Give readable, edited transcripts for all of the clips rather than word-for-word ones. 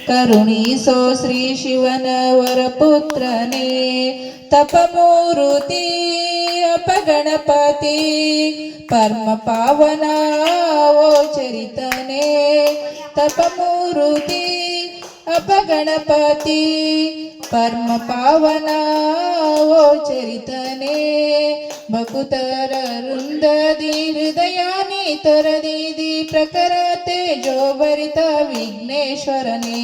ಕರುಣಿಸೋ ಶ್ರೀ ಶಿವನ ವರಪುತ್ರನೇ, ತಪಮೂರುತಿ ಅಪಗಣಪತಿ ಪರಮ ಪಾವನ ಓ ಚರಿತನೇ. ತಪಮೂರುತಿ ಅಪಗಣಪತಿ ಪರಮ ಪಾವನ ಓ ಚರಿತನೇ. ಭಕುತರ ವೃಂದದಿ ಹೃದಯಾನಿ ತೊರದಿದಿ ಪ್ರಖರ ತೇಜೋಭರಿತ ವಿಘ್ನೇಶ್ವರನೇ.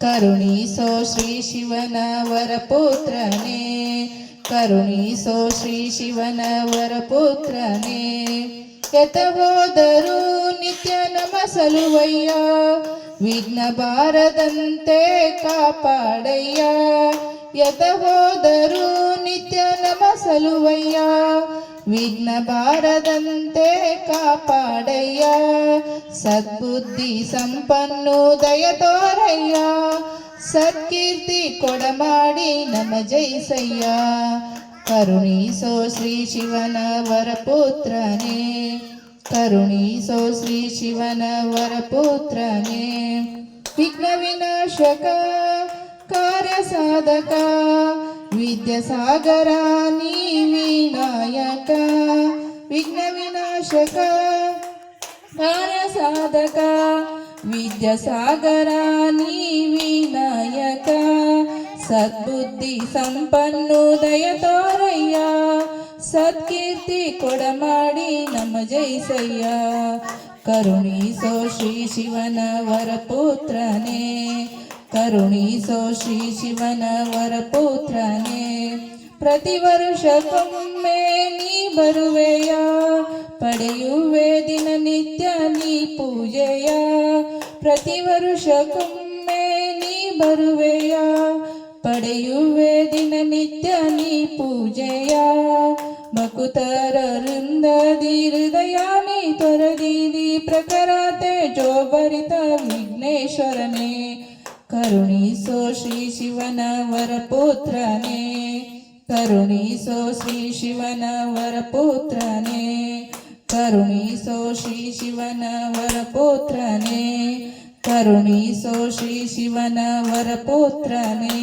ಕರುಣಿಸೋ ಶ್ರೀ ಶಿವನ ವರಪುತ್ರನೇ, ಕರುಣಿಸೋ ಶ್ರೀ ಶಿವನ ವರಪುತ್ರನೇ. ಎತ ಹೋದರೂ ನಿತ್ಯ ನಮಸಲುವಯ್ಯ, ವಿಘ್ನ ಬಾರದಂತೆ ಕಾಪಾಡಯ್ಯ. ಎತ ಹೋದರೂ ನಿತ್ಯ ನಮಸಲುವಯ್ಯ, ವಿಘ್ನ ಬಾರದಂತೆ ಕಾಪಾಡಯ್ಯ. ಸದ್ಬುದ್ಧಿ ಸಂಪನ್ನು ದಯ ತೋರಯ್ಯ, ಸತ್ಕೀರ್ತಿ ಕೊಡಮಾಡಿ ನಮ ಜಯಿಸಯ್ಯ. ಕರುಣಿಸೋ ಶ್ರೀ ಶಿವನ ವರಪುತ್ರನೇ, ಕರುಣಿಸೋ ಶ್ರೀ ಶಿವನ ವರಪುತ್ರನೇ. ವಿಘ್ನ ವಿನಾಶಕ ಕಾರ್ಯ ಸಾಧಕ ವಿದ್ಯಾಸಾಗರ ನೀ ವಿನಾಯಕ. ವಿಘ್ನ ವಿನಾಶಕ ಕಾರ್ಯ ಸಾಧಕ ವಿದ್ಯಾಸಾಗರ ನೀ ವಿನಾಯಕ. ಸದ್ಬುದ್ಧಿ ಸಂಪನ್ನು ದಯ ತೋರಯ್ಯ, ಸತ್ಕೀರ್ತಿ ಕೊಡಮಾಡಿ ನಮ ಜಯಿಸಯ್ಯ. ಕರುಣಿಸೋ ಶ್ರೀ ಶಿವನ ವರಪುತ್ರನೇ, ಕರುಣಿಸೋ ಶ್ರೀ ಶಿವನ ವರಪುತ್ರನೇ. ಪ್ರತಿ ವರುಷಕ್ಕೊಮ್ಮೆ ನೀ ಬರುವೆಯ, ಪಡೆಯುವೆ ದಿನನಿತ್ಯ ನೀ ಪೂಜೆಯ. ಪ್ರತಿ ವರುಷಕ್ಕೊಮ್ಮೆ ನೀ ಬರುವೆಯ, ಪಡೆಯುವೆ ದಿನನಿತ್ಯ ನೀ ಪೂಜೆಯ. ಭಕುತರ ವೃಂದದಿ ಹೃದಯಾನಿ ತೊರದಿದಿ ಪ್ರಖರ ತೇಜೋಭರಿತ ವಿಘ್ನೇಶ್ವರನೇ. ಕರುಣಿಸೋ ಶ್ರೀ ಶಿವನ ವರಪುತ್ರನೇ, ಕರುಣಿಸೋ ಶ್ರೀ ಶಿವನ ವರಪುತ್ರನೇ. ಕರುಣಿಸೋ ಶ್ರೀ ಶಿವನ ವರಪುತ್ರನೇ, ಕರುಣಿಸೋ ಶ್ರೀ ಶಿವನ ವರಪುತ್ರನೇ.